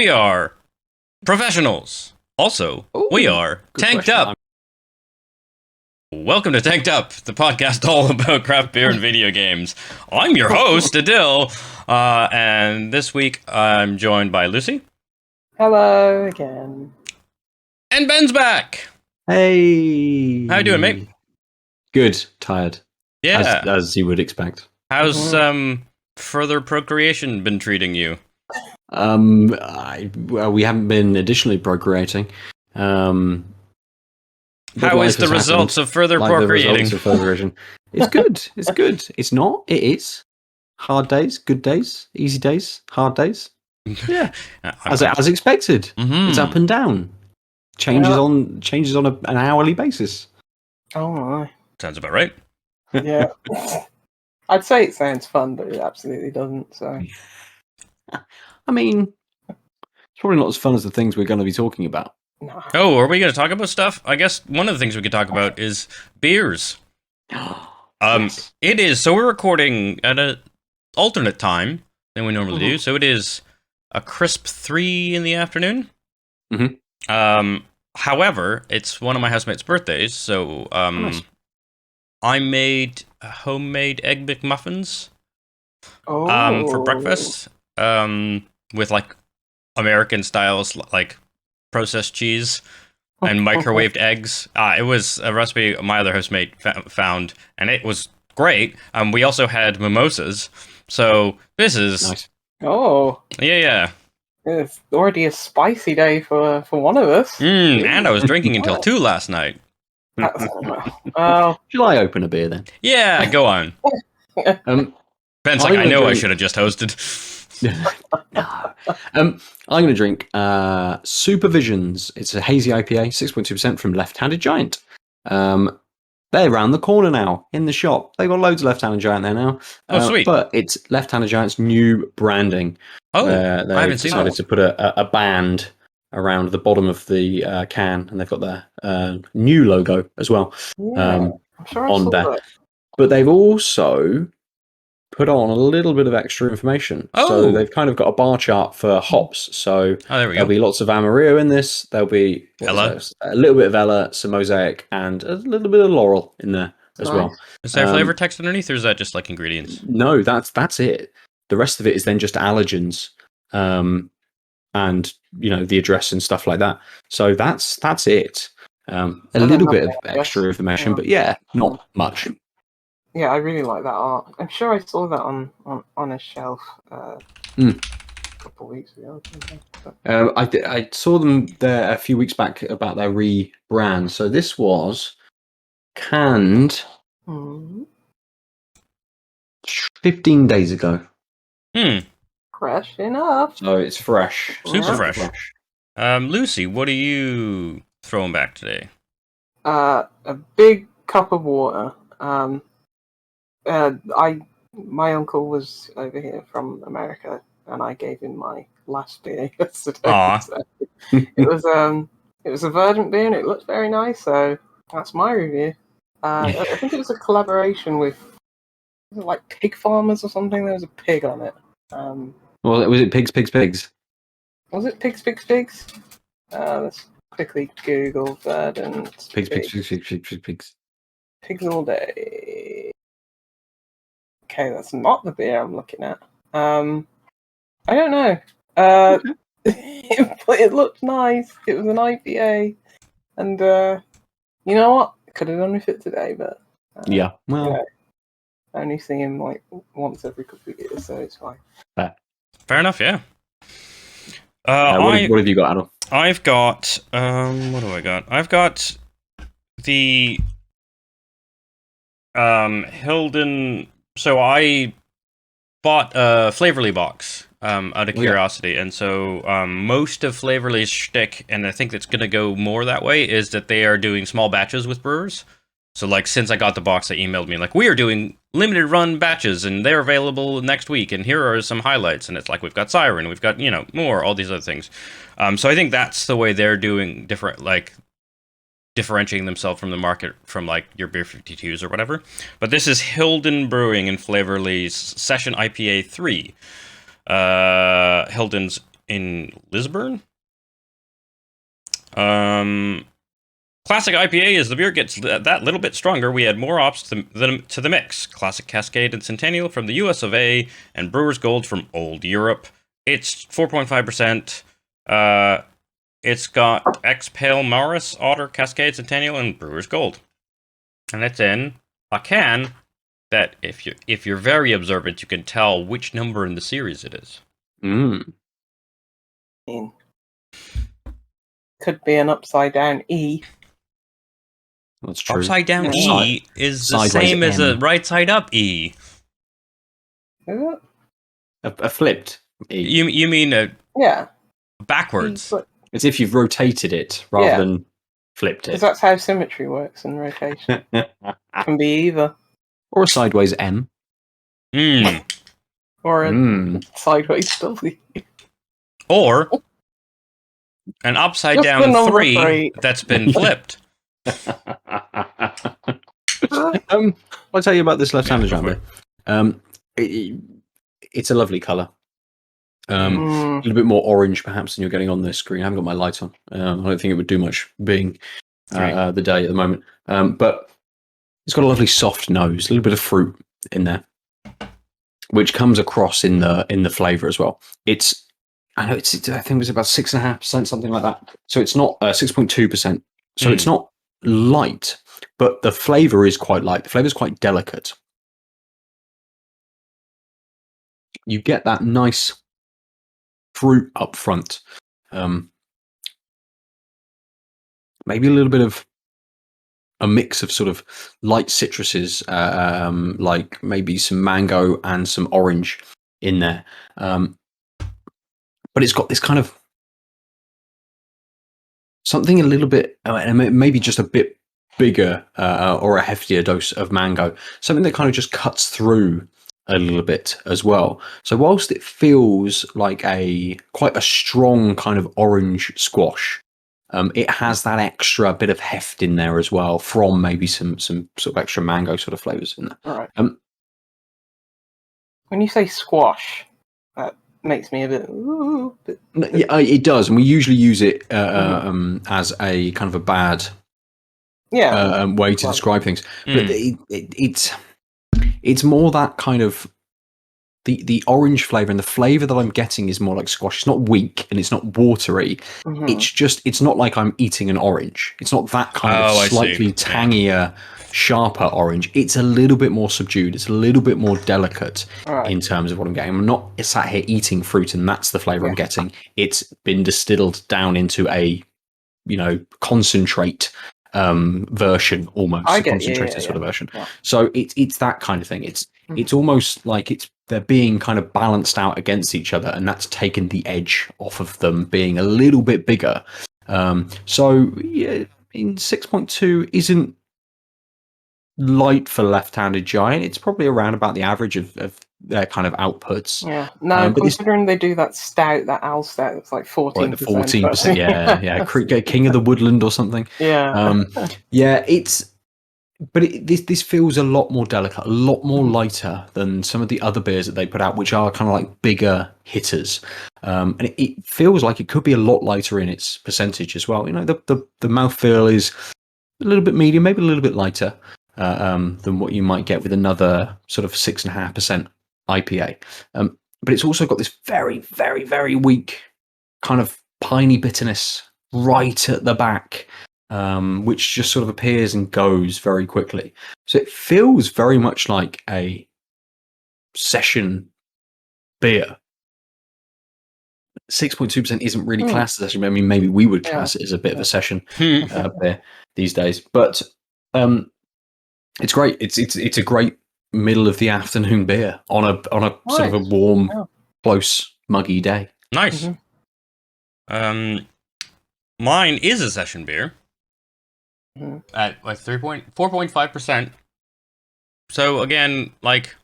we are professionals. Also, we are tanked up. Welcome to Tanked Up, the podcast all about craft beer and video games. I'm your host, Aadil, and this week I'm joined by Lucy. Hello again. And Ben's back. Hey. How you doing, mate? Good. Tired. Yeah. As you would expect. How's further procreation been treating you? We haven't been additionally procreating. How is the results of further procreating? It's good. It's good. It's not. It is. Hard days, good days, easy days, hard days. Yeah, as expected. Mm-hmm. It's up and down. Changes on an hourly basis. Oh my. Sounds about right. Yeah. I'd say it sounds fun, but it absolutely doesn't. So. I mean, it's probably not as fun as the things we're going to be talking about. No. Oh, are we going to talk about stuff? I guess one of the things we could talk about is beers. Yes. It is. So we're recording at an alternate time than we normally do. So it is a crisp 3 in the afternoon. Mm-hmm. However, it's one of my housemates' birthdays, so Nice. I made homemade egg McMuffins for breakfast with like American styles like processed cheese and microwaved eggs. It was a recipe my other housemate found, and it was great. We also had mimosas, so this is Nice. Oh. Yeah. It's already a spicy day for one of us. And I was drinking until 2 last night. Well, Shall I open a beer then? Yeah, go on. Ben's like, I know I should have just hosted. I'm going to drink Supervisions. It's a hazy IPA, 6.2% from Left-Handed Giant. They're around the corner now in the shop. They've got loads of Left-Handed Giant there now. Oh, sweet. But it's Left-Handed Giant's new branding. Oh, I they haven't seen decided that. to put a band around the bottom of the can, and they've got their new logo as well I'm sure I on saw there. that. But they've also put on a little bit of extra information. Oh. So they've kind of got a bar chart for hops. So There we there'll go. be lots of Amarillo in this. There'll be Ella. a little bit of Ella, some Mosaic, and a little bit of Laurel in there as Nice. well. Is there flavor text underneath, or is that just like ingredients? No, that's it. The rest of it is then just allergens, and the address and stuff like that. So that's it. A little bit of extra information, but yeah, not much. Yeah, I really like that art. I'm sure I saw that on a shelf a couple of weeks ago. I saw them there a few weeks back about their rebrand. So this was canned 15 days ago. Fresh enough. So it's fresh. Super fresh. Lucy, what are you throwing back today? A big cup of water. My uncle was over here from America, and I gave him my last beer yesterday. Aw. So it was a Verdant beer, and it looked very nice. So that's my review. I think it was a collaboration with like pig farmers or something. There was a pig on it. Well, was it Pigs? Was it pigs? Let's quickly Google Verdant. Pigs. Pigs all day. Okay, that's not the beer I'm looking at. I don't know. It looked nice. It was an IPA, and you know what? I could have done with it today, but Yeah. Well, I only see him like once every couple of years, so it's fine. Fair enough, yeah. what have you got, Aadil? I've got what do I got? I've got the Hilden. So I bought a Flavourly box out of curiosity, and so most of Flavourly's shtick, and I think that's going to go more that way, is that they are doing small batches with brewers. So like since I got the box, they emailed me like, we are doing limited run batches, and they're available next week, and here are some highlights. And it's like, we've got Siren, we've got more, all these other things. So I think that's the way they're doing differentiating themselves from the market from like your Beer 52s or whatever. But this is Hilden Brewing and Flavourly's Session IPA 3. Hilden's in Lisburn. Classic IPA, as the beer gets that little bit stronger, we add more hops to the mix. Classic Cascade and Centennial from the US of A, and Brewer's Gold from Old Europe. It's 4.5%. It's got X Pale Maris, Otter, Cascade, Centennial, and Brewer's Gold. And it's in a can that, if you're very observant, you can tell which number in the series it is. Could be an upside down E. That's true. Upside down E is the same as a right side up E. Is it? A flipped E. You mean backwards? As if you've rotated it rather than flipped it. Because that's how symmetry works in rotation. Can be either. Or a sideways M. Or a sideways W. Or an upside down 3 that's been flipped. I'll tell you about this left-handed giant beer. It's a lovely colour. A little bit more orange, perhaps, than you're getting on this screen. I haven't got my light on. I don't think it would do much, being the day at the moment. But it's got a lovely soft nose, a little bit of fruit in there, which comes across in the flavour as well. I think it was about 6.5%, something like that. So it's not 6.2%. So it's not light, but the flavour is quite light. The flavour is quite delicate. You get that nice fruit up front. Maybe a little bit of a mix of sort of light citruses, like maybe some mango and some orange in there. But it's got this kind of something a little bit, maybe just a bit bigger or a heftier dose of mango. Something that kind of just cuts through a little bit as well. So whilst it feels like quite a strong kind of orange squash, it has that extra bit of heft in there as well from maybe some sort of extra mango sort of flavors in there. All right. When you say squash, that makes me a bit. Yeah, it does, and we usually use it as a kind of a bad way to describe things. But it's more that kind of the orange flavor, and the flavor that I'm getting is more like squash. It's not weak and it's not watery. It's not like I'm eating an orange. It's not that kind of slightly tangier, sharper orange. It's a little bit more subdued. It's a little bit more delicate in terms of what I'm getting. I'm not sat here eating fruit and that's the flavor I'm getting. It's been distilled down into a concentrate version, almost a concentrated sort of version. So it's that kind of thing. It's almost like they're being kind of balanced out against each other, and that's taken the edge off of them being a little bit bigger. So yeah, 6.2 isn't light for left-handed giant. It's probably around about the average of their kind of outputs. Yeah. No, considering they do that stout, that ale stout, it's like 14%. 14%. Yeah. King of the Woodland or something. Yeah. This feels a lot more delicate, a lot more lighter than some of the other beers that they put out, which are kind of like bigger hitters. And it feels like it could be a lot lighter in its percentage as well. The mouthfeel is a little bit medium, maybe a little bit lighter than what you might get with another sort of 6.5% IPA. But it's also got this very, very, very weak kind of piney bitterness right at the back, which just sort of appears and goes very quickly. So it feels very much like a session beer. 6.2% isn't really classed as a session. I mean, maybe we would class it as a bit of a session beer these days. But it's great. It's a great middle of the afternoon beer on a sort of a warm, close, muggy day. Nice. Mine is a session beer at like 4.5%. So again, like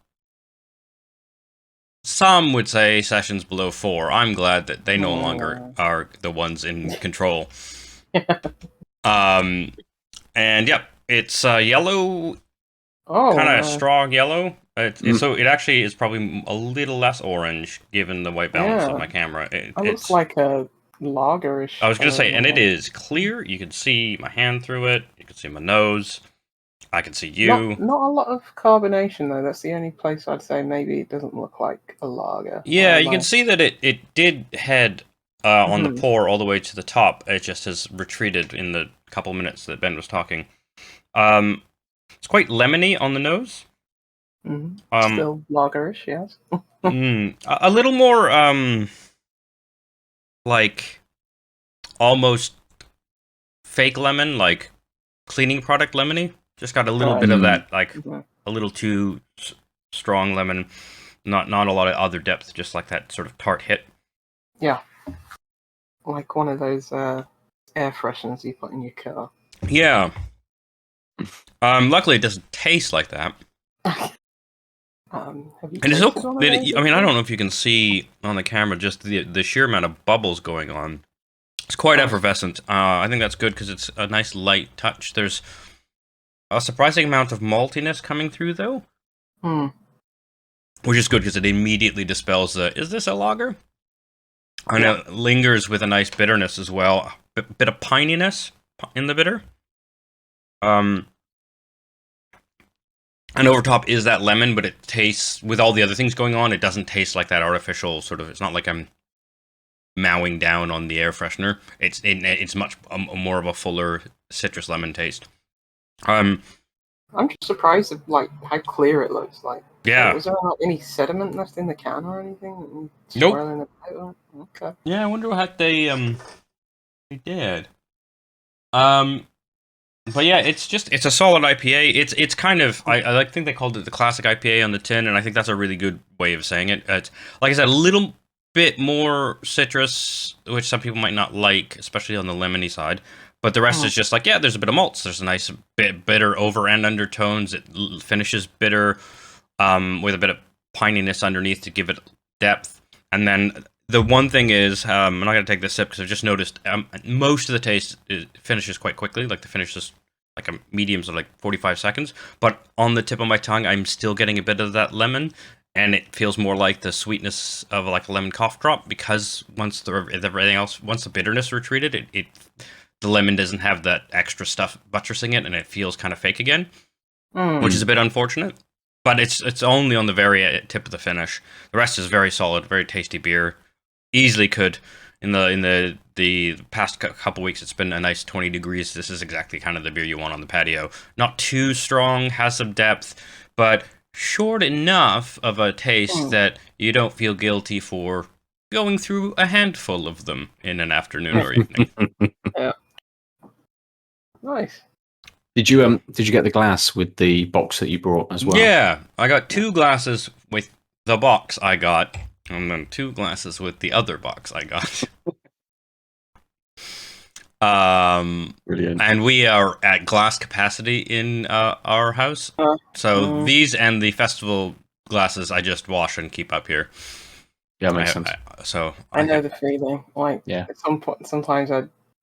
some would say sessions below 4. I'm glad that they no longer are the ones in control. And yep, it's yellow, kind of strong yellow. So it actually is probably a little less orange given the white balance of my camera. It looks like a lagerish. I was gonna say, and it is clear. You can see my hand through it. You can see my nose. I can see you. Not a lot of carbonation though. That's the only place I'd say maybe it doesn't look like a lager. Yeah, you can see that it did head on the Mhm. pour all the way to the top. It just has retreated in the couple minutes that Ben was talking. It's quite lemony on the nose. Still lagerish, yes. A little more like almost fake lemon, like cleaning product lemony. Just got a little bit of that, like a little too strong lemon. Not a lot of other depth, just like that sort of tart hit. Yeah, like one of those air fresheners you put in your car. Yeah. Luckily, it doesn't taste like that. Have you And it's so. tasted one of those I mean, I before? don't know if you can see on the camera just the sheer amount of bubbles going on. It's quite effervescent. I think that's good because it's a nice light touch. There's a surprising amount of maltiness coming through, though. Which is good because it immediately dispels the, is this a lager? And it lingers with a nice bitterness as well. A bit of pininess in the bitter. And over top is that lemon, but it tastes, with all the other things going on, it doesn't taste like that artificial sort of, it's not like I'm mowing down on the air freshener. It's much more of a fuller citrus lemon taste. I'm just surprised at like how clear it looks. Like, yeah. Was there not any sediment left in the can or anything? Nope. Okay. Yeah, I wonder what they did. But yeah, it's a solid IPA. It's kind of I think they called it the classic IPA on the tin, and I think that's a really good way of saying it. It's, like I said, a little bit more citrus, which some people might not like, especially on the lemony side. But the rest is just like, yeah, there's a bit of malts. There's a nice bit bitter over and undertones. It finishes bitter, with a bit of pininess underneath to give it depth. And then the one thing is, I'm not going to take this sip because I've just noticed most of the taste finishes quite quickly. Like the finish is like a medium's of like 45 seconds. But on the tip of my tongue, I'm still getting a bit of that lemon. And it feels more like the sweetness of like a lemon cough drop because once everything else, once the bitterness retreated, the lemon doesn't have that extra stuff buttressing it, and it feels kind of fake again, which is a bit unfortunate. But it's only on the very tip of the finish. The rest is very solid, very tasty beer. Easily could in the past couple weeks. It's been a nice 20 degrees. This is exactly kind of the beer you want on the patio. Not too strong, has some depth, but short enough of a taste that you don't feel guilty for going through a handful of them in an afternoon or evening. Yeah. Nice. Did you get the glass with the box that you brought as well? Yeah, I got 2 glasses with the box I got, and then 2 glasses with the other box I got. Brilliant. And we are at glass capacity in our house. So these and the festival glasses I just wash and keep up here. Yeah, makes sense. I know the feeling. Like, at some point, sometimes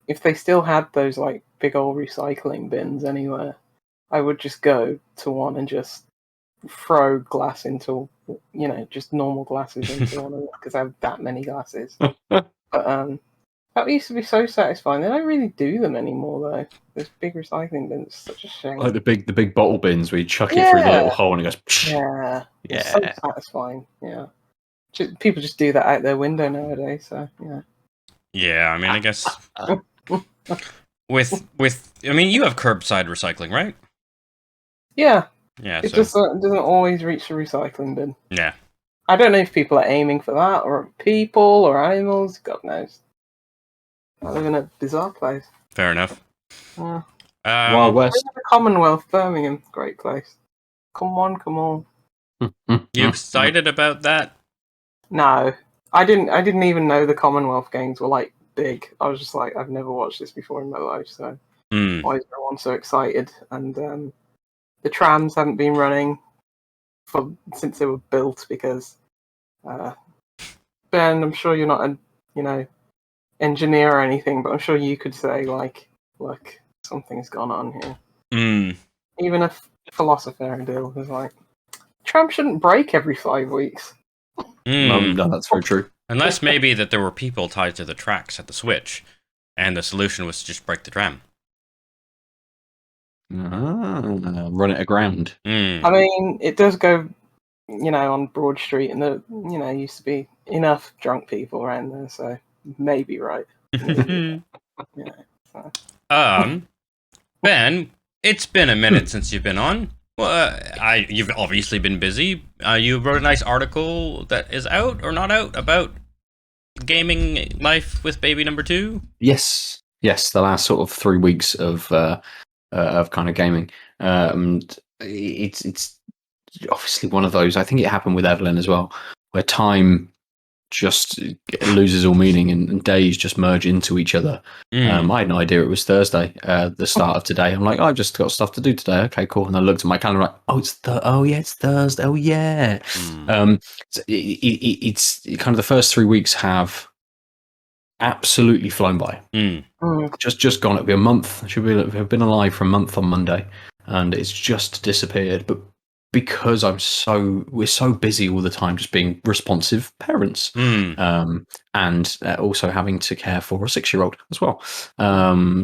if they still had those like big old recycling bins anywhere, I would just go to one and just throw glass into, just normal glasses into one of them because I have that many glasses. But that used to be so satisfying. They don't really do them anymore though. Those big recycling bins, such a shame. Like the big bottle bins where you chuck it through the little hole and it goes. Psh. Yeah, it's so satisfying. Yeah, people just do that out their window nowadays. So yeah. Yeah, I mean, I guess with I mean, you have curbside recycling, right? Yeah. Yeah. It just doesn't always reach the recycling bin. Yeah. I don't know if people are aiming for that, or people, or animals. God knows. I live in a bizarre place. Fair enough. Wild West. The Commonwealth, Birmingham, great place. Come on. You excited about that? No, I didn't even know the Commonwealth Games were like big. I was just like, I've never watched this before in my life, so why is everyone so excited? And the trams haven't been running since they were built because Ben, I'm sure you're not a engineer or anything, but I'm sure you could say like, look, something's gone on here. Even a philosopher Aadil was like, tram shouldn't break every 5 weeks. No, that's very true. Unless maybe that there were people tied to the tracks at the Switch, and the solution was to just break the tram. Run it aground. I mean, it does go, on Broad Street, and there, used to be enough drunk people around there, so maybe right. Ben, it's been a minute since you've been on. Well, you've obviously been busy. You wrote a nice article that is out or not out about gaming life with baby number 2. Yes, the last sort of 3 weeks of kind of gaming. It's obviously one of those. I think it happened with Evelyn as well, where time just loses all meaning and days just merge into each other. I had no idea it was Thursday, the start of today. I'm like, I've just got stuff to do today. Okay, cool. And I looked at my calendar, like, it's Thursday. Oh yeah. It's kind of the first 3 weeks have absolutely flown by. Just gone. It'll be a month. Have been alive for a month on Monday, and it's just disappeared. But because we're so busy all the time, just being responsive parents, and also having to care for a 6-year-old as well.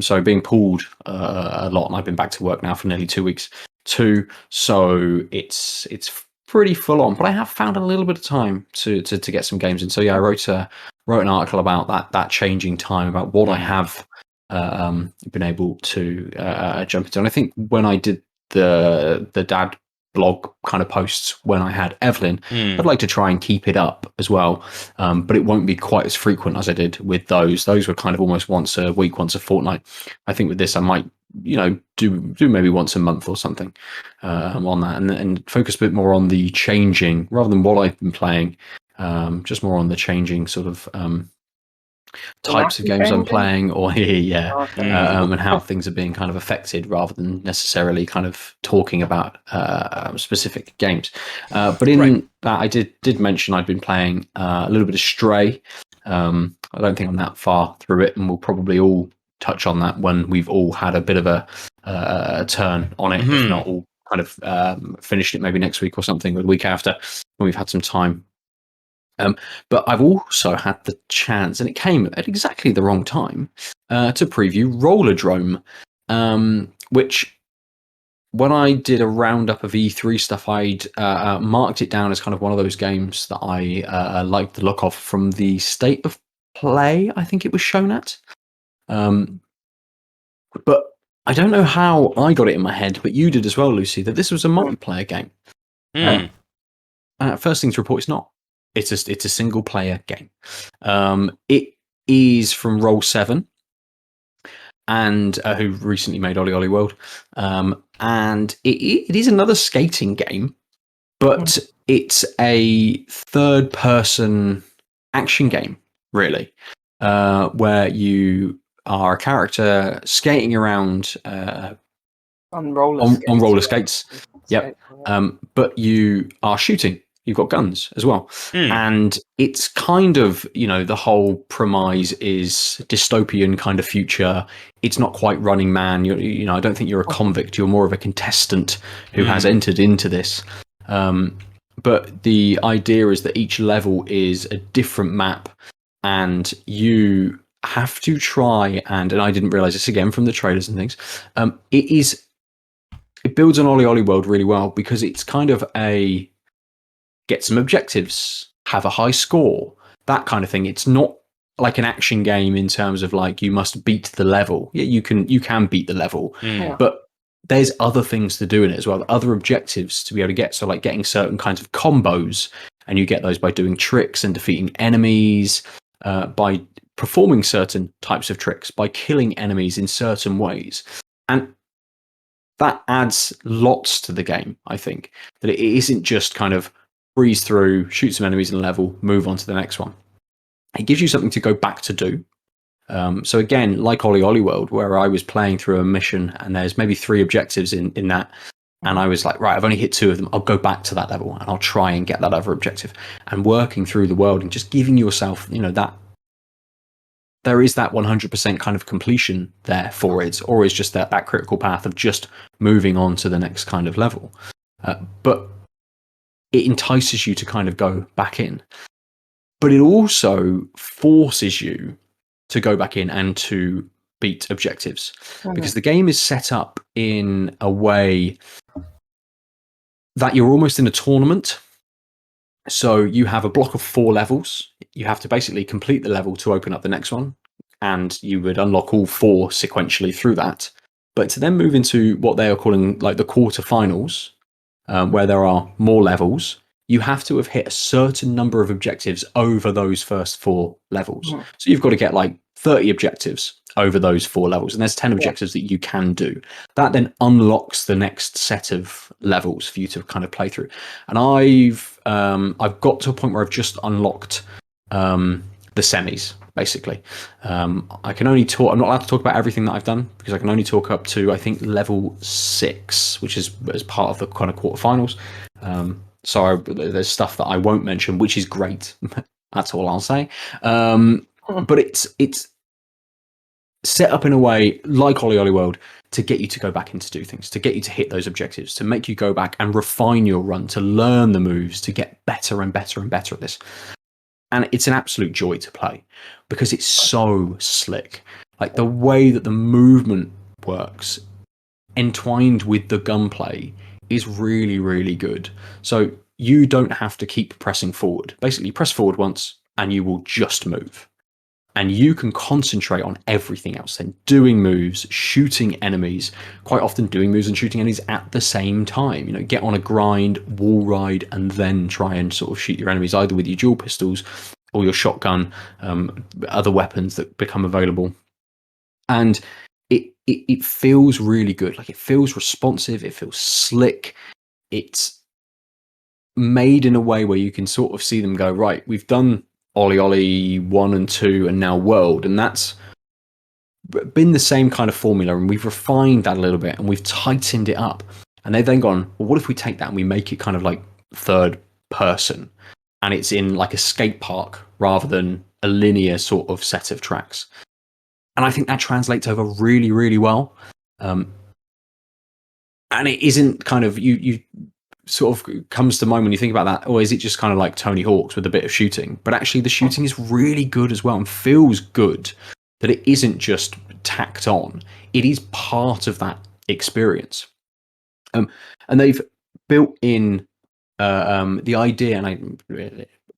So being pulled a lot, and I've been back to work now for nearly 2 weeks too. So it's pretty full on. But I have found a little bit of time to get some games in. So yeah, I wrote an article about that changing time, about what I have been able to jump into. And I think when I did the dad blog kind of posts when I had Evelyn, I'd like to try and keep it up as well, but it won't be quite as frequent as I did with those. Those were kind of almost once a week, once a fortnight. I think with this I might do maybe once a month or something on that, and focus a bit more on the changing rather than what I've been playing, just more on the changing sort of types of games I'm playing, or and how things are being kind of affected, rather than necessarily kind of talking about specific games. But in that, I did mention I'd been playing a little bit of Stray. I don't think I'm that far through it, and we'll probably all touch on that when we've all had a bit of a turn on it, if not all kind of finished it maybe next week or something, or the week after, when we've had some time. But I've also had the chance, and it came at exactly the wrong time, to preview Rollerdrome, which when I did a roundup of E3 stuff, I'd marked it down as kind of one of those games that I liked the look of from the State of Play, I think it was shown at. But I don't know how I got it in my head, but you did as well, Lucy, that this was a multiplayer game. First thing to report, it's not. It's a single player game. It is from Roll7, and who recently made OlliOlli World. And it is another skating game, but it's a third person action game, really, where you are a character skating around on roller skates. Yep. But you are shooting. You've got guns as well. And it's kind of, the whole premise is dystopian kind of future. It's not quite Running Man. I don't think you're a convict. You're more of a contestant who has entered into this. But the idea is that each level is a different map, and you have to try and I didn't realize this again from the trailers and things. It builds on OlliOlli World really well, because it's kind of get some objectives, have a high score, that kind of thing. It's not like an action game in terms of like you must beat the level. Yeah, you can beat the level, but there's other things to do in it as well, other objectives to be able to get. So like getting certain kinds of combos, and you get those by doing tricks and defeating enemies, by performing certain types of tricks, by killing enemies in certain ways. And that adds lots to the game, I think, that it isn't just kind of breeze through, shoot some enemies in a level, move on to the next one. It gives you something to go back to do. So again, like OlliOlli World, where I was playing through a mission and there's maybe 3 objectives in that, and I was like, right, I've only hit 2 of them. I'll go back to that level and I'll try and get that other objective. And working through the world and just giving yourself, that there is that 100% kind of completion there for it, or is just that critical path of just moving on to the next kind of level. But it entices you to kind of go back in. But it also forces you to go back in and to beat objectives, because the game is set up in a way that you're almost in a tournament. So you have a block of 4 levels. You have to basically complete the level to open up the next one, and you would unlock all 4 sequentially through that. But to then move into what they are calling like the quarterfinals, where there are more levels, you have to have hit a certain number of objectives over those first 4 levels. So you've got to get like 30 objectives over those 4 levels, and there's 10 objectives that you can do. That then unlocks the next set of levels for you to kind of play through. And I've got to a point where I've just unlocked the semis, basically. I can only talk. I'm not allowed to talk about everything that I've done, because I can only talk up to, I think, level 6, which is as part of the kind of quarterfinals. So there's stuff that I won't mention, which is great. That's all I'll say. But it's set up in a way like OlliOlli World to get you to go back and to do things, to get you to hit those objectives, to make you go back and refine your run, to learn the moves, to get better and better and better at this. And it's an absolute joy to play, because it's so slick. Like the way that the movement works, entwined with the gunplay, is really, really good. So you don't have to keep pressing forward. Basically, press forward once and you will just move. And you can concentrate on everything else then, doing moves, shooting enemies, quite often doing moves and shooting enemies at the same time. You know, get on a grind, wall ride, and then try and sort of shoot your enemies either with your dual pistols or your shotgun, other weapons that become available. And it feels really good. Like, it feels responsive, it feels slick. It's made in a way where you can sort of see them go, right, we've done OlliOlli 1 and 2 and now World, and that's been the same kind of formula, and we've refined that a little bit and we've tightened it up. And they've then gone, well, what if we take that and we make it kind of like third person, and it's in like a skate park rather than a linear sort of set of tracks. And I think that translates over really, really well. And it isn't kind of, you sort of comes to mind when you think about that, or is it just kind of like Tony Hawk's with a bit of shooting? But actually the shooting is really good as well, and feels good, that it isn't just tacked on. It is part of that experience. And they've built in the idea, and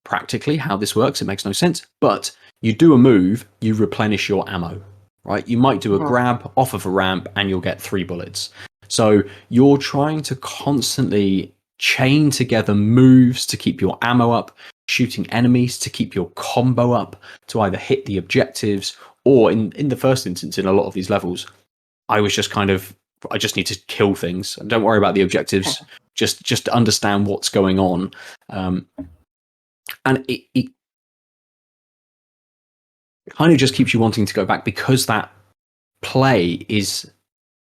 practically how this works, it makes no sense, but you do a move, you replenish your ammo, right? You might do a grab off of a ramp and you'll get 3 bullets. So you're trying to constantly chain together moves to keep your ammo up, shooting enemies to keep your combo up, to either hit the objectives, or in the first instance, in a lot of these levels, I was just kind of, I just need to kill things. Don't worry about the objectives. Just understand what's going on. And it kind of just keeps you wanting to go back, because that play is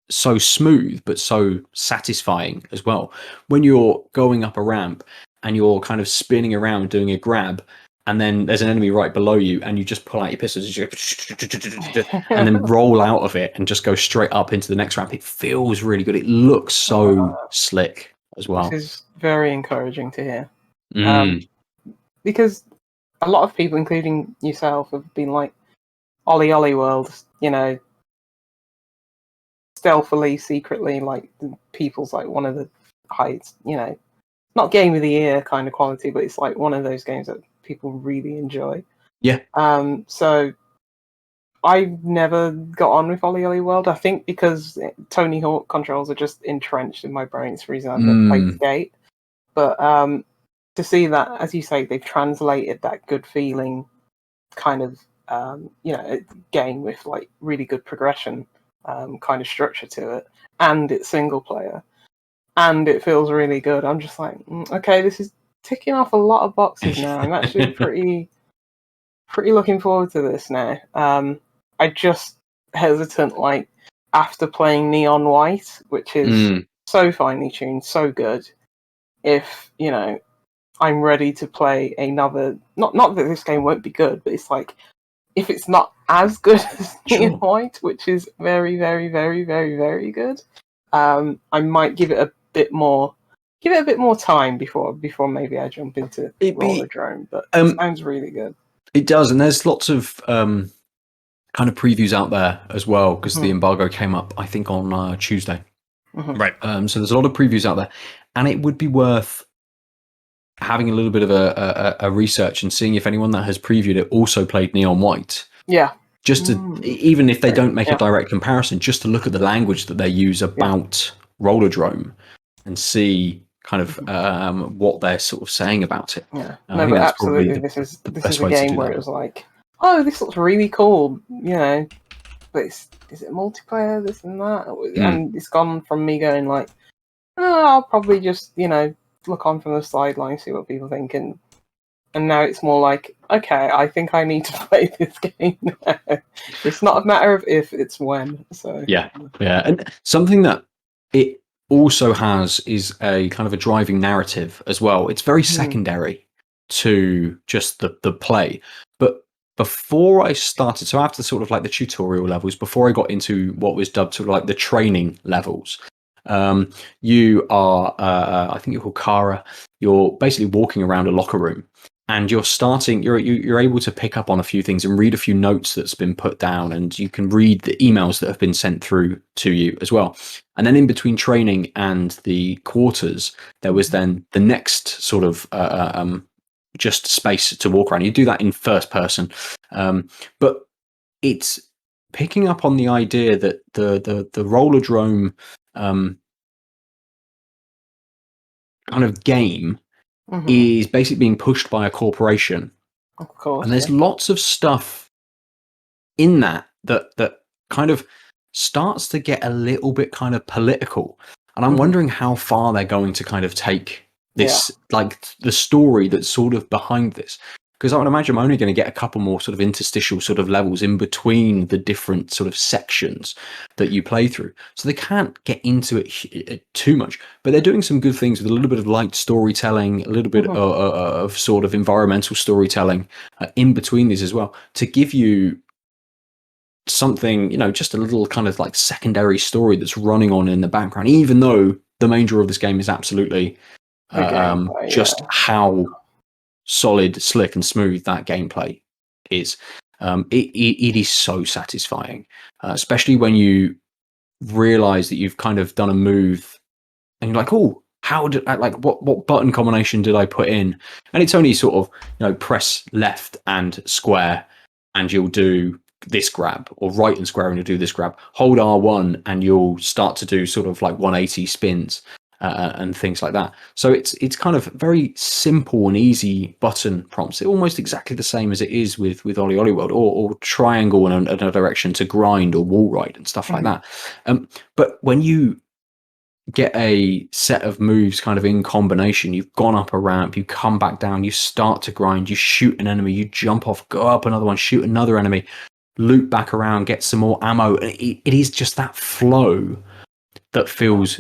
so smooth but so satisfying as well. When you're going up a ramp and you're kind of spinning around doing a grab, and then there's an enemy right below you, and you just pull out your pistols and then roll out of it and just go straight up into the next ramp. It feels really good. It looks so slick as well. This is very encouraging to hear. Because a lot of people, including yourself, have been like, OlliOlli World, you know, stealthily, secretly, like, people's like one of the highest, you know, not game of the year kind of quality, but it's like one of those games that people really enjoy. Yeah. So I've never got on with OlliOlli World. I think because Tony Hawk controls are just entrenched in my brain. It's the reason I've never played Skate. But to see that, as you say, they've translated that good feeling kind of game with like really good progression kind of structure to it, and it's single player, and it feels really good. I'm just like, okay, this is ticking off a lot of boxes now. I'm actually pretty looking forward to this now. I just hesitant, like, after playing Neon White, which is so finely tuned, so good. If, you know, I'm ready to play another, not that this game won't be good, but it's like, if it's not as good as Neon White, which is very, very, very, very, very good, I might give it a bit more give it a bit more time before maybe I jump into Rollerdrome. But it sounds really good. It does, and there's lots of kind of previews out there as well because the embargo came up, I think, on Tuesday. Right. So there's a lot of previews out there, and it would be worth having a little bit of a research and seeing if anyone that has previewed it also played Neon White. Yeah. Just to, even if they don't make a direct comparison, just to look at the language that they use about Rollerdrome and see kind of what they're sort of saying about it. Yeah, I think that's absolutely. This is a game where it was like, oh, this looks really cool, but is it multiplayer? This and that, and it's gone from me going like, oh, I'll probably just look on from the sideline, see what people think, and now it's more like, okay, I think I need to play this game now. It's not a matter of if, it's when. So yeah, and something that it also has is a kind of a driving narrative as well. It's very secondary to just the play. But before I started, so after sort of like the tutorial levels, before I got into what was dubbed sort of like the training levels, you are, I think you're called Kara. You're basically walking around a locker room. And you're able to pick up on a few things and read a few notes that's been put down, and you can read the emails that have been sent through to you as well. And then in between training and the quarters, there was then the next sort of just space to walk around. You do that in first person, but it's picking up on the idea that the Rollerdrome kind of game is basically being pushed by a corporation. Of course. And there's lots of stuff in that kind of starts to get a little bit kind of political. And I'm wondering how far they're going to kind of take this, like the story that's sort of behind this. Because I would imagine I'm only going to get a couple more sort of interstitial sort of levels in between the different sort of sections that you play through. So they can't get into it too much. But they're doing some good things with a little bit of light storytelling, a little bit of sort of environmental storytelling in between these as well, to give you something, just a little kind of like secondary story that's running on in the background, even though the main draw of this game is absolutely just how solid, slick, and smooth that gameplay is. It is so satisfying, especially when you realize that you've kind of done a move and you're like, oh, how did I, like, what button combination did I put in? And it's only sort of, press left and square and you'll do this grab, or right and square and you'll do this grab. Hold R1 and you'll start to do sort of like 180 spins. And things like that. So it's kind of very simple and easy button prompts. It's almost exactly the same as it is with OlliOlli World, or triangle in a direction to grind, or wall ride and stuff like that. But when you get a set of moves kind of in combination, you've gone up a ramp, you come back down, you start to grind, you shoot an enemy, you jump off, go up another one, shoot another enemy, loop back around, get some more ammo. It is just that flow that feels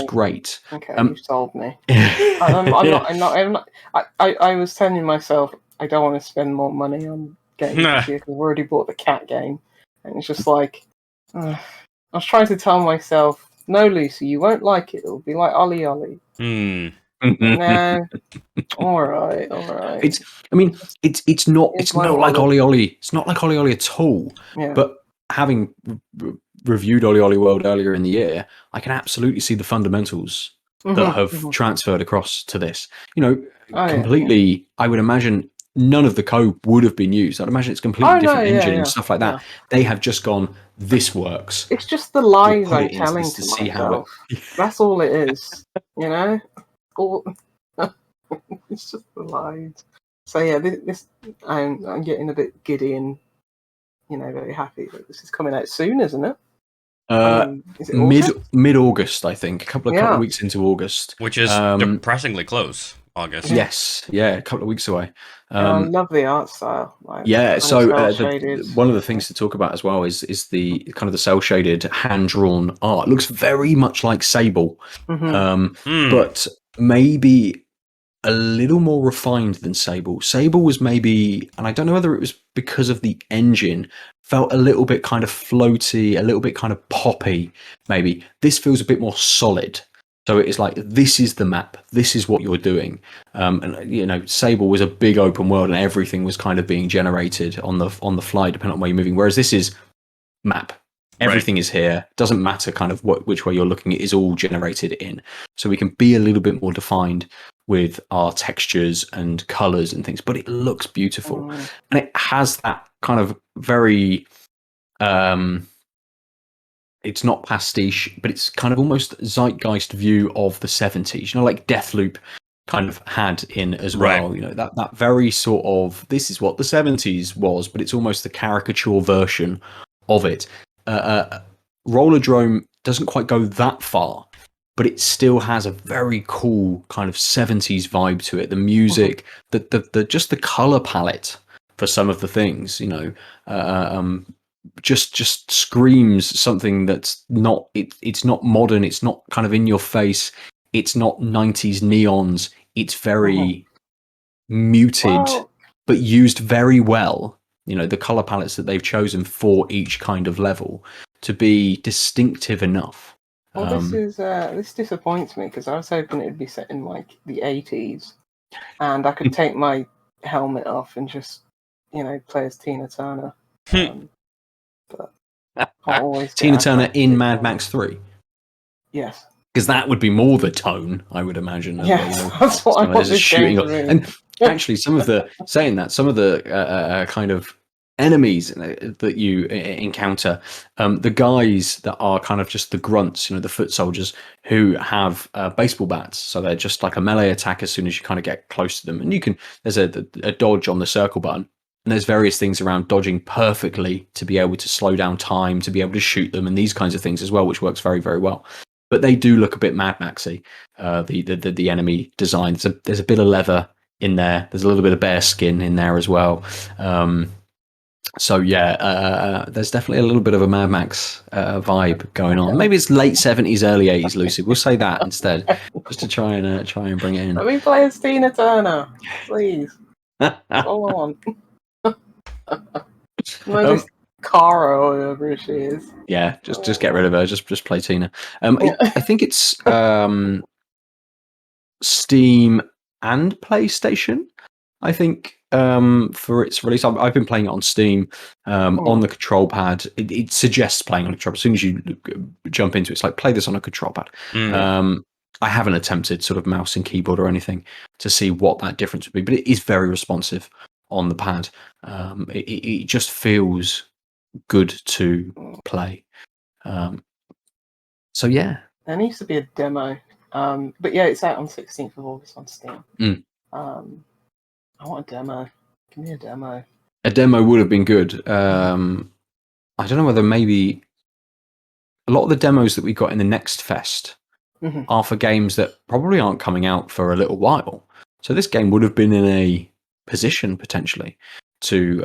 great. Okay, you've sold me. I'm not. I was telling myself I don't want to spend more money on games this year because I've already bought the cat game, and it's just like I was trying to tell myself, no, Lucy, you won't like it. It'll be like OlliOlli. No, all right. It's not like OlliOlli. It's not like OlliOlli at all. Yeah. But having reviewed OlliOlli World earlier in the year, I can absolutely see the fundamentals that have transferred across to this. Completely. Yeah. I would imagine none of the code would have been used. I'd imagine it's completely different engine and stuff like that. Yeah. They have just gone, this works. It's just the lies I'm telling to myself. That's all it is. It's just the lies. So yeah, this I'm getting a bit giddy and very happy that this is coming out soon, isn't it? Is it mid-August, I think. A couple of weeks into August, which is depressingly close. August. Yes, a couple of weeks away. I love the art style. So one of the things to talk about as well is the kind of the cel-shaded, hand-drawn art. It looks very much like Sable, but maybe a little more refined than Sable. Sable was maybe, and I don't know whether it was because of the engine, felt a little bit kind of floaty, a little bit kind of poppy, maybe. This feels a bit more solid. So it's like, this is the map. This is what you're doing. And Sable was a big open world, and everything was kind of being generated on the fly, depending on where you're moving. Whereas this is map. Everything is here. Doesn't matter kind of which way you're looking. It is all generated in. So we can be a little bit more defined with our textures and colors and things. But it looks beautiful, and it has that kind of very. It's not pastiche, but it's kind of almost zeitgeist view of the 70s, like Deathloop kind of had in as well. That very sort of, this is what the 70s was, but it's almost the caricature version of it. Rollerdrome doesn't quite go that far, but it still has a very cool kind of 70s vibe to it. The music, the just the color palette for some of the things, just screams something that's not it's not modern, it's not kind of in your face, it's not 90s neons, it's very muted, but used very well. The color palettes that they've chosen for each kind of level to be distinctive enough. Well, this disappoints me, because I was hoping it'd be set in like the 80s, and I could take my helmet off and just play as Tina Turner. But always Tina Turner in Mad Max 3. Yes. Because that would be more the tone, I would imagine. Yes, that's what I want this shooting game to be. And actually, some of the kind of enemies that you encounter, the guys that are kind of just the grunts, the foot soldiers who have baseball bats, so they're just like a melee attack as soon as you kind of get close to them, and there's a dodge on the circle button. And there's various things around dodging perfectly to be able to slow down time, to be able to shoot them, and these kinds of things as well, which works very, very well. But they do look a bit Mad Maxy, the enemy design. There's a bit of leather in there. There's a little bit of bear skin in there as well. There's definitely a little bit of a Mad Max vibe going on. Maybe it's late 70s, early 80s, Lucy. We'll say that instead, just to try and bring it in. Let me play as Tina Turner, please. That's all I want. Just Cara or whoever she is. Yeah, just get rid of her. Just play Tina. I think it's Steam and PlayStation. I think for its release, I've been playing it on Steam on the control pad. It suggests playing on a control. As soon as you jump into it, it's like, play this on a control pad. I haven't attempted sort of mouse and keyboard or anything to see what that difference would be, but it is very responsive on the pad. It just feels good to play. So yeah, there needs to be a demo. But yeah, it's out on 16th of August on Steam. I want a demo. Give me a demo. A demo would have been good. I don't know whether maybe a lot of the demos that we got in the next fest are for games that probably aren't coming out for a little while. So this game would have been in a position potentially to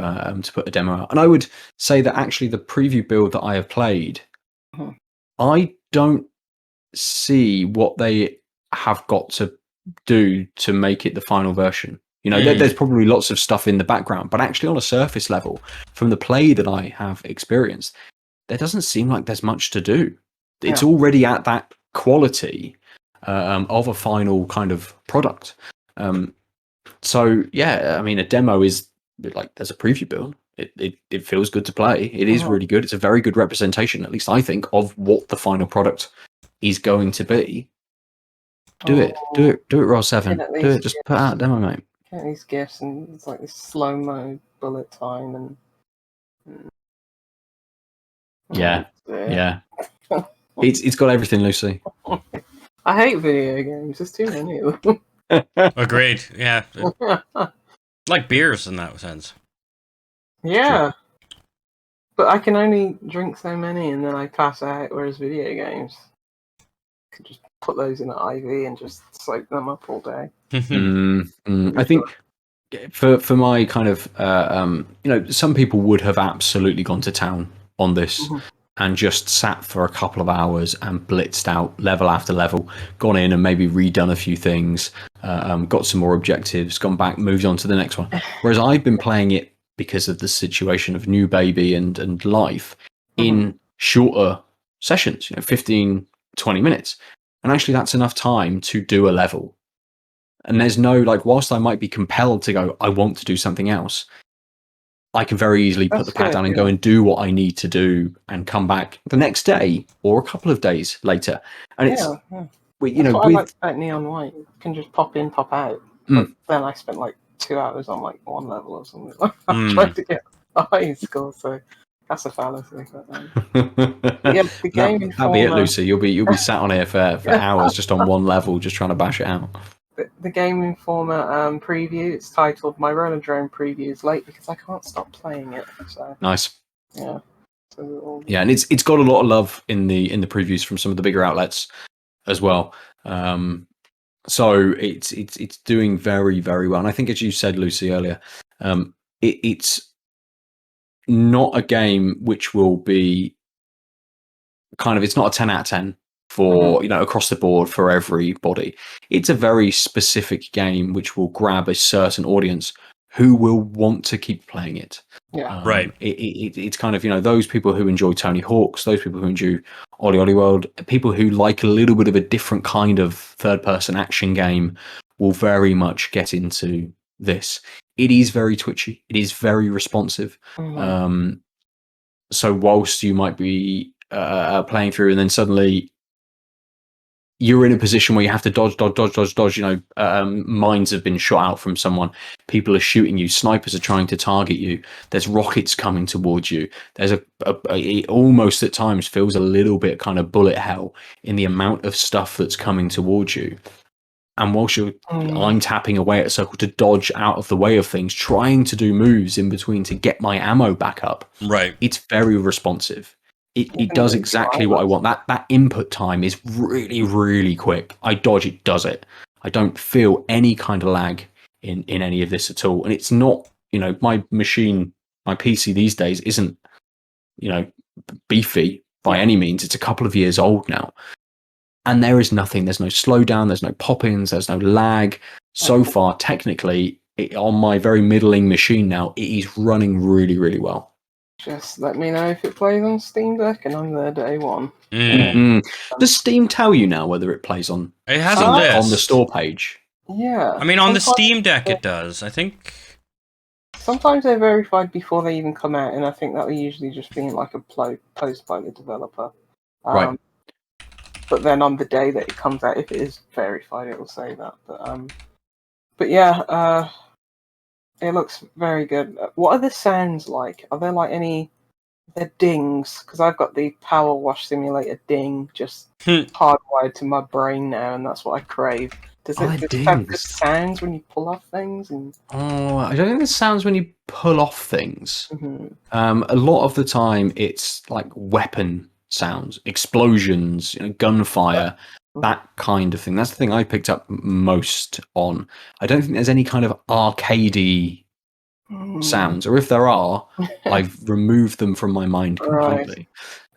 put a demo out. And I would say that actually the preview build that I have played, I don't see what they have got to do to make it the final version. There's probably lots of stuff in the background, but actually on a surface level, from the play that I have experienced, there doesn't seem like there's much to do. It's already at that quality of a final kind of product. So yeah, I mean, a demo is like, there's a preview build. It feels good to play. It is really good. It's a very good representation, at least I think, of what the final product is going to be. Do it, Raw 7. Do it. Just put out a demo, mate. Get these gifts, and it's like this slow mo bullet time, and yeah. It's got everything, Lucy. I hate video games. There's too many of them. Agreed. Yeah, like beers in that sense. Yeah, but I can only drink so many, and then I pass out. Whereas video games, I can just put those in an IV and just soak them up all day. I think for my kind of some people would have absolutely gone to town on this and just sat for a couple of hours and blitzed out level after level, gone in and maybe redone a few things, got some more objectives, gone back, moved on to the next one. Whereas I've been playing it because of the situation of new baby and life in shorter sessions, 15, 20 minutes. And actually, that's enough time to do a level. And there's no, like, whilst I might be compelled to go, I want to do something else, I can very easily put That's the pad good, down and yeah. go and do what I need to do and come back the next day or a couple of days later. And it's, Yeah. you That's know, what I like with, about Neon White. You can just pop in, pop out. Mm. But then I spent like 2 hours on like one level or something. I'm Mm. trying to get a high score, so that's a fallacy. But yeah, the Game that'll be it, Informer. Lucy. You'll be sat on here for hours just on one level, just trying to bash it out. The Game Informer preview. It's titled "My Rollerdrome Preview is Late because I can't stop playing it." So Nice. yeah. Yeah, and it's got a lot of love in the previews from some of the bigger outlets as well. So it's doing very, very well. And I think, as you said, Lucy, earlier, it's not a game which will be kind of, it's not a 10 out of 10 for, across the board for everybody. It's a very specific game which will grab a certain audience who will want to keep playing it. Yeah. Right. It's kind of, those people who enjoy Tony Hawk's, those people who enjoy OlliOlli World, people who like a little bit of a different kind of third-person action game will very much get into this. It is very twitchy. It is very responsive. So whilst you might be playing through and then suddenly you're in a position where you have to dodge. Mines have been shot out from someone. People are shooting you. Snipers are trying to target you. There's rockets coming towards you. There's it almost at times feels a little bit kind of bullet hell in the amount of stuff that's coming towards you. And whilst I'm tapping away at a circle to dodge out of the way of things, trying to do moves in between to get my ammo back up. Right. It's very responsive. It does exactly what I want. That input time is really, really quick. I dodge, it does it. I don't feel any kind of lag in any of this at all. And it's not, my machine, my PC these days isn't, beefy by any means. It's a couple of years old now. And there is nothing. There's no slowdown. There's no pop-ins. There's no lag. So far, technically, on my very middling machine now, it is running really, really well. Just let me know if it plays on Steam Deck, and I'm there day one. Does Steam tell you now whether it plays on? It has Steam a Deck list on the store page. Yeah. I mean, on the Steam Deck, it does. I think. Sometimes they're verified before they even come out, and I think that will usually just be like a post by the developer. Right. But then on the day that it comes out, if it is verified, it will say that. But yeah, it looks very good. What are the sounds like? Are there like any? They're dings, because I've got the Power Wash Simulator ding just hardwired to my brain now, and that's what I crave. Does it have good sounds when you pull off things? I don't think it sounds when you pull off things. A lot of the time, it's like weapon sounds, explosions, gunfire, that kind of thing. That's the thing I picked up most on. I don't think there's any kind of arcadey sounds, or if there are, I've removed them from my mind completely.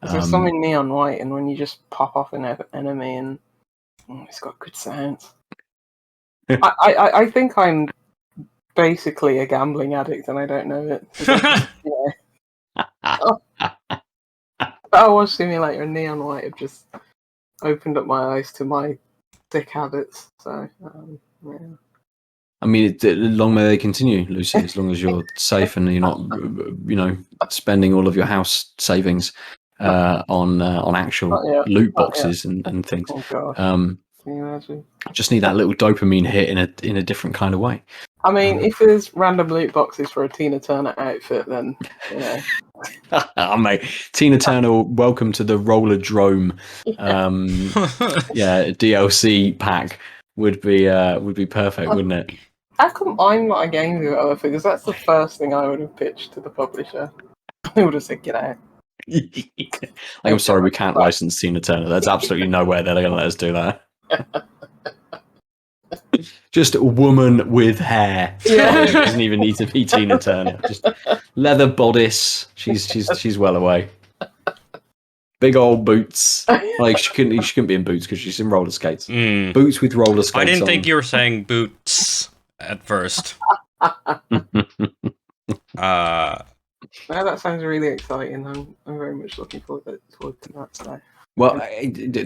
There's some in Neon White, and when you just pop off an enemy, and it's got good sounds. I think I'm basically a gambling addict, and I don't know it. Power Wash Simulator and Neon White have just opened up my eyes to my sick habits. So, yeah. I mean, long may they continue, Lucy, as long as you're safe and you're not, spending all of your house savings on actual loot boxes and things. Oh God. Can you imagine? Just need that little dopamine hit in a different kind of way. I mean, if there's random loot boxes for a Tina Turner outfit, then mate, Tina Turner, welcome to the Rollerdrome. DLC pack would be perfect, wouldn't it? How come I'm not a game developer? Because that's the first thing I would have pitched to the publisher. I would have said, "Get out." I'm sorry, we can't license Tina Turner. There's absolutely nowhere they're going to let us do that. Just a woman with hair. Yeah. It doesn't even need to be Tina Turner. Just leather bodice. She's well away. Big old boots. Like she couldn't be in boots because she's in roller skates. Boots with roller skates. I didn't on. think you were saying boots at first. No, that sounds really exciting. I'm very much looking forward to that. So. Well,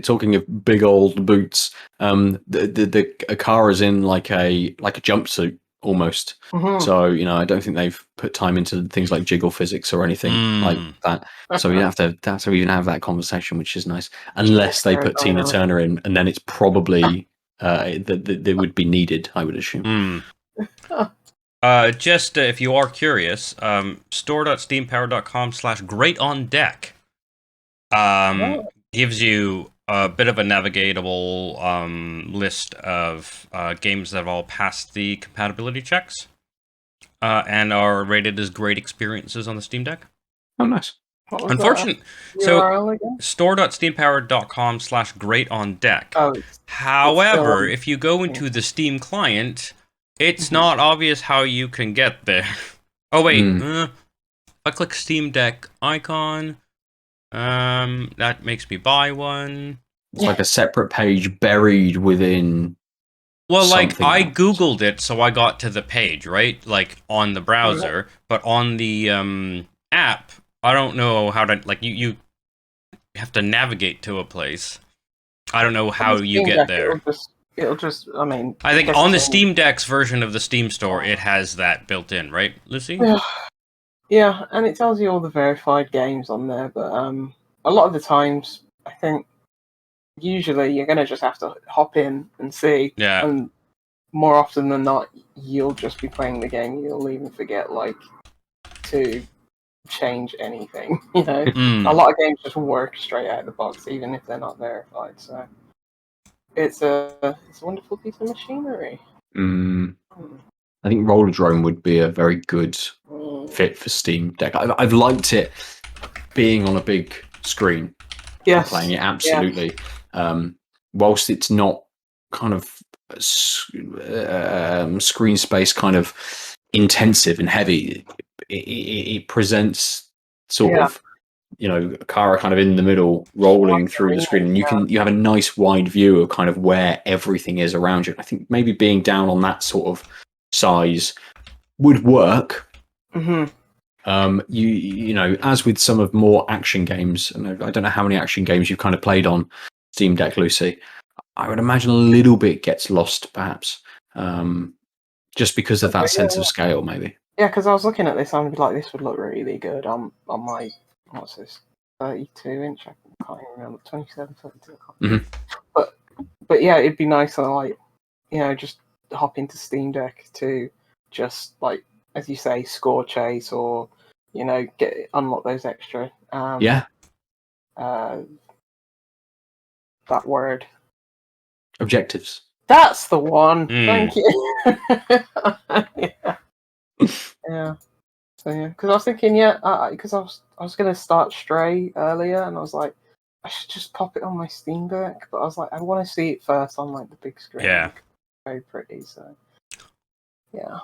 talking of big old boots, the Akara's in like a jumpsuit almost. Mhm. So I don't think they've put time into things like jiggle physics or anything like that. So you have to even have that conversation, which is nice. Unless they put Tina Turner in, and then it's probably that would be needed, I would assume. Just if you are curious, store.steampower.com/great-on-deck gives you a bit of a navigatable list of games that have all passed the compatibility checks and are rated as great experiences on the Steam Deck. Oh, nice. Unfortunately, so store.steampower.com/great-on-deck. Oh, However, if you go into the Steam client, it's not obvious how you can get there. Oh wait, I click Steam Deck icon. That makes me buy one. It's like a separate page buried within. Well, like something I else. googled it, so I got to the page, right? Like on the browser, but on the app, I don't know how to. Like you have to navigate to a place. I don't know how you get there. It'll just. I mean, I think on the Steam Deck's version of the Steam Store, it has that built in, right, Lucy? Yeah, and it tells you all the verified games on there, but a lot of the times, I think usually you're gonna just have to hop in and see. Yeah. And more often than not, you'll just be playing the game. You'll even forget to change anything. A lot of games just work straight out of the box, even if they're not verified. So it's a wonderful piece of machinery. I think Rollerdrome would be a very good fit for Steam Deck. I've liked it being on a big screen. Yes, playing it absolutely. Whilst it's not kind of screen space kind of intensive and heavy, it presents sort of Akara kind of in the middle, rolling through the screen, and you have a nice wide view of kind of where everything is around you. I think maybe being down on that sort of size would work. As with some of more action games, and I don't know how many action games you've kind of played on Steam Deck, Lucy. I would imagine a little bit gets lost, perhaps, just because of that sense of scale, maybe. Yeah, because I was looking at this, I'm like, this would look really good on my, what's this, 32-inch? I can't even remember, 27, 32. But yeah, it'd be nice to just hop into Steam Deck to just as you say, score chase or unlock those extra. That word. Objectives. That's the one. Thank you. Yeah. So yeah, because I was thinking, because I was gonna start Stray earlier, and I was like, I should just pop it on my Steam Deck, but I was like, I want to see it first on the big screen. Yeah. It's very pretty. So yeah.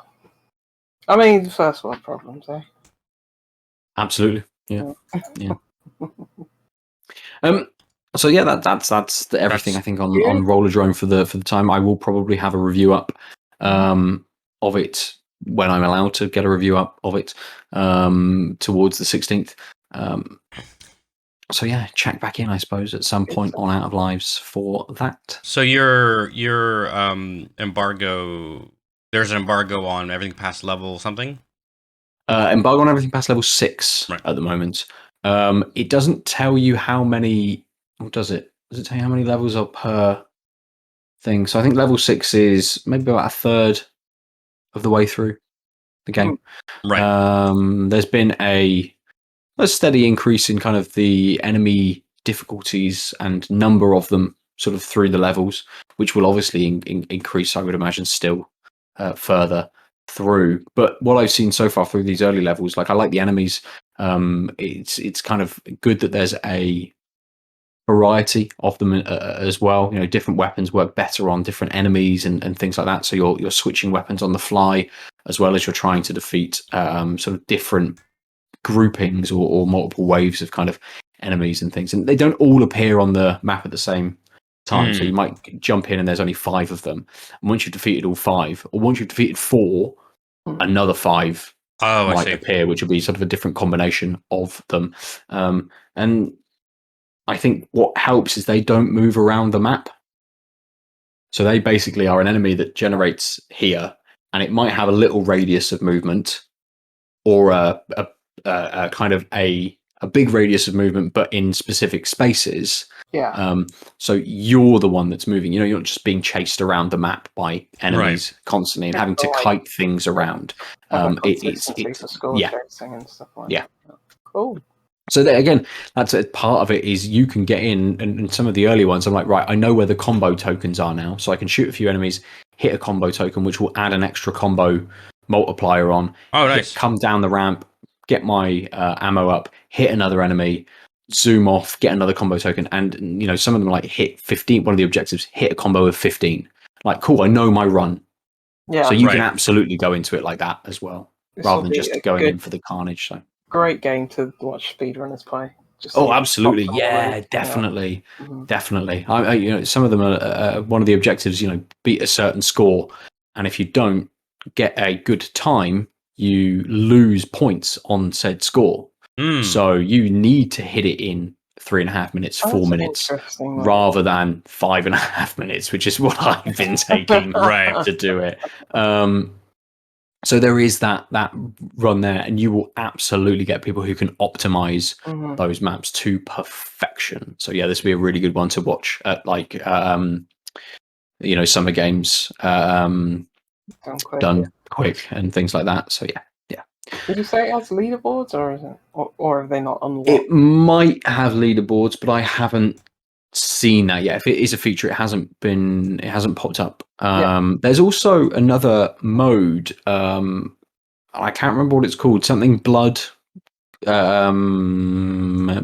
I mean, the first world problems, eh? Absolutely. Yeah. So yeah, that's everything I think on Rollerdrome for the time. I will probably have a review up of it when I'm allowed to get a review up of it towards the 16th. So yeah, check back in, I suppose, at some point on Out of Lives for that. So your embargo, there's an embargo on everything past level something? Embargo on everything past level 6 at the moment. It doesn't tell you how many. Or does it? Does it tell you how many levels are per thing? So I think level 6 is maybe about a third of the way through the game. Right. There's been a steady increase in kind of the enemy difficulties and number of them sort of through the levels, which will obviously increase, I would imagine, still further through. But what I've seen so far through these early levels, like I like the enemies. It's kind of good that there's a variety of them as well. Different weapons work better on different enemies and things like that. So you're switching weapons on the fly as well as you're trying to defeat sort of different groupings or multiple waves of kind of enemies and things. And they don't all appear on the map at the same time. So you might jump in and there's only 5 of them. And once you've defeated all 5, or once you've defeated 4, another 5 might appear, which will be sort of a different combination of them. And I think what helps is they don't move around the map. So they basically are an enemy that generates here, and it might have a little radius of movement, or a kind of a big radius of movement, but in specific spaces. Yeah. So you're the one that's moving. You're not just being chased around the map by enemies constantly and having to kite things around. Consistency for score chasing and stuff like that. Cool. So again, that's a part of it is you can get in, and some of the early ones, I'm like, right, I know where the combo tokens are now, so I can shoot a few enemies, hit a combo token, which will add an extra combo multiplier on. Oh, nice. Come down the ramp, get my ammo up, hit another enemy, zoom off, get another combo token, and some of them like hit 15. One of the objectives, hit a combo of 15. Like, cool, I know my run. Yeah. So you can absolutely go into it like that as well, rather than just going in for the carnage. So. Great game to watch speedrunners play. Absolutely, yeah, definitely, definitely. Some of them are one of the objectives. Beat a certain score, and if you don't get a good time, you lose points on said score. So you need to hit it in 3.5 minutes, 4 minutes, rather than 5.5 minutes, which is what I've been taking to do it. So there is that run there, and you will absolutely get people who can optimize those maps to perfection. So yeah, this will be a really good one to watch at summer games done quick and things like that. So yeah. Did you say it has leaderboards, or is it, or are they not unlocked? It might have leaderboards, but I haven't seen that yet. If it is a feature, it hasn't popped up. There's also another mode. I can't remember what it's called. Something blood,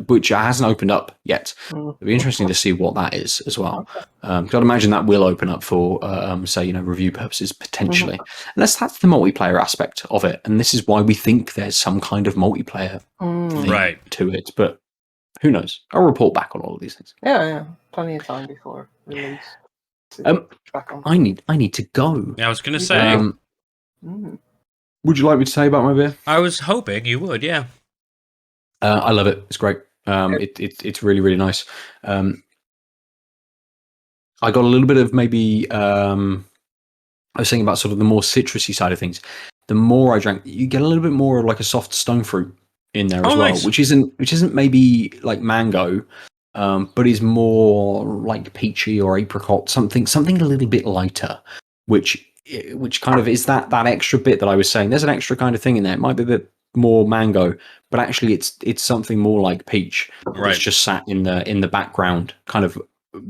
which hasn't opened up yet. It'll be interesting to see what that is as well. Because I'd imagine that will open up for, say, review purposes potentially. Unless that's the multiplayer aspect of it, and this is why we think there's some kind of multiplayer thing to it. But who knows? I'll report back on all of these things. Yeah. Plenty of time before release. I need to go. Yeah, I was going to say. Would you like me to tell you about my beer? I was hoping you would. Yeah. I love it. It's great. It's really, really nice. I got a little bit of maybe. I was thinking about sort of the more citrusy side of things. The more I drank, you get a little bit more of like a soft stone fruit in there as well, nice. which isn't maybe like mango, but is more like peachy or apricot, something a little bit lighter, which kind of is that extra bit that I was saying. There's an extra kind of thing in there. It might be a bit more mango, but actually it's something more like peach. It's just sat in the background, kind of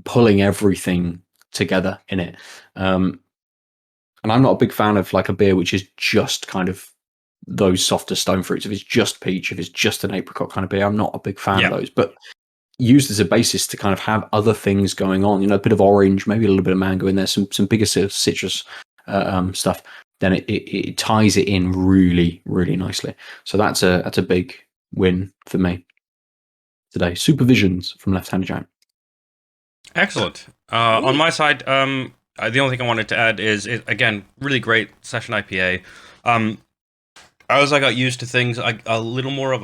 pulling everything together in it. And I'm not a big fan of like a beer which is just kind of those softer stone fruits. If it's just peach, if it's just an apricot kind of beer, I'm not a big fan of those. But used as a basis to kind of have other things going on, a bit of orange, maybe a little bit of mango in there, some bigger citrus stuff, then it ties it in really, really nicely. So that's a big win for me today. Supervisions from Left Handed Giant. Excellent. On my side, the only thing I wanted to add is, again, really great session IPA. As I got used to things, a little more of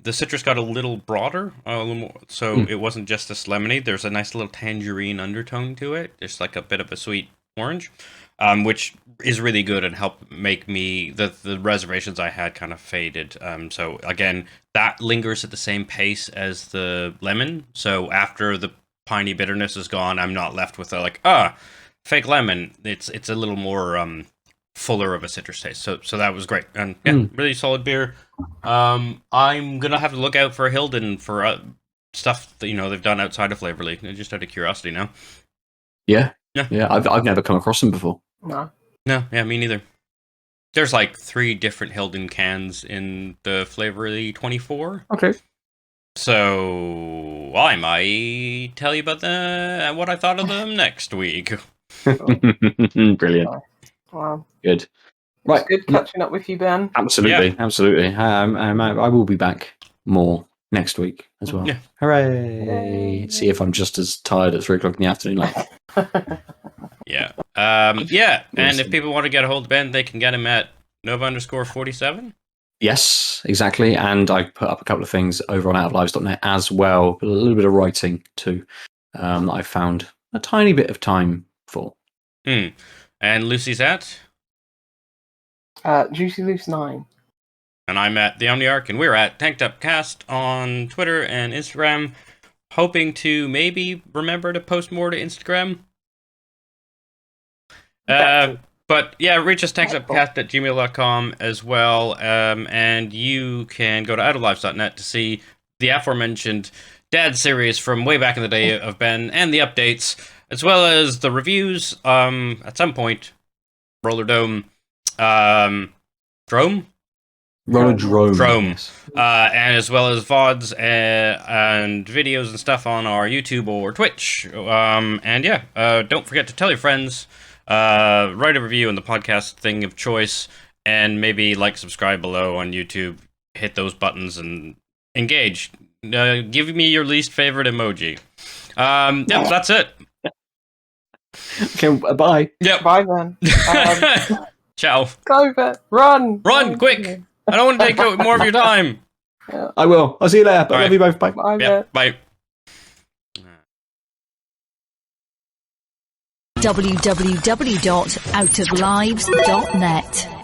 the citrus got a little broader, a little more, so it wasn't just this lemony. There's a nice little tangerine undertone to it, just like a bit of a sweet orange, which is really good and helped make me the reservations I had kind of faded. So again, that lingers at the same pace as the lemon. So after the piney bitterness is gone, I'm not left with fake lemon. It's a little more fuller of a citrus taste. So that was great. And really solid beer. I'm gonna have to look out for Hilden for stuff that they've done outside of Flavourly, just out of curiosity now. Yeah. I've never come across them before. No, yeah, me neither. There's like 3 different Hilden cans in the Flavourly 24. Okay. So I might tell you about what I thought of them next week. Brilliant. Wow. Good. Right. It's good catching up with you, Ben. Absolutely. I will be back more next week as well. Yeah. Hooray! Yay. See if I'm just as tired at 3:00 in the afternoon. Yeah. And if people want to get a hold of Ben, they can get him at Nova_47. Yes, exactly. And I put up a couple of things over on outoflives.net as well. A little bit of writing too that I found a tiny bit of time for. And Lucy's at? Juicy Loose 9. And I'm at the Omniarch, and we're at Tanked Up Cast on Twitter and Instagram. Hoping to maybe remember to post more to Instagram. But yeah, reach us tankedupcast@gmail.com as well. And you can go to outoflives.net to see the aforementioned Dad series from way back in the day of Ben and the updates, as well as the reviews. At some point, Rollerdrome, Drome. Yes. And as well as VODs and videos and stuff on our YouTube or Twitch. And yeah, don't forget to tell your friends, write a review on the podcast thing of choice, and maybe like, subscribe below on YouTube, hit those buttons and engage. Give me your least favorite emoji. Yeah, that's it. Okay, bye. Yep. Bye then. Ciao. Go, Ben. Run! Run, quick! I don't want to take more of your time. Yeah. I will. I'll see you later. But All love you both. Bye. Bye, Yeah, Ben. bye. www.outoflives.net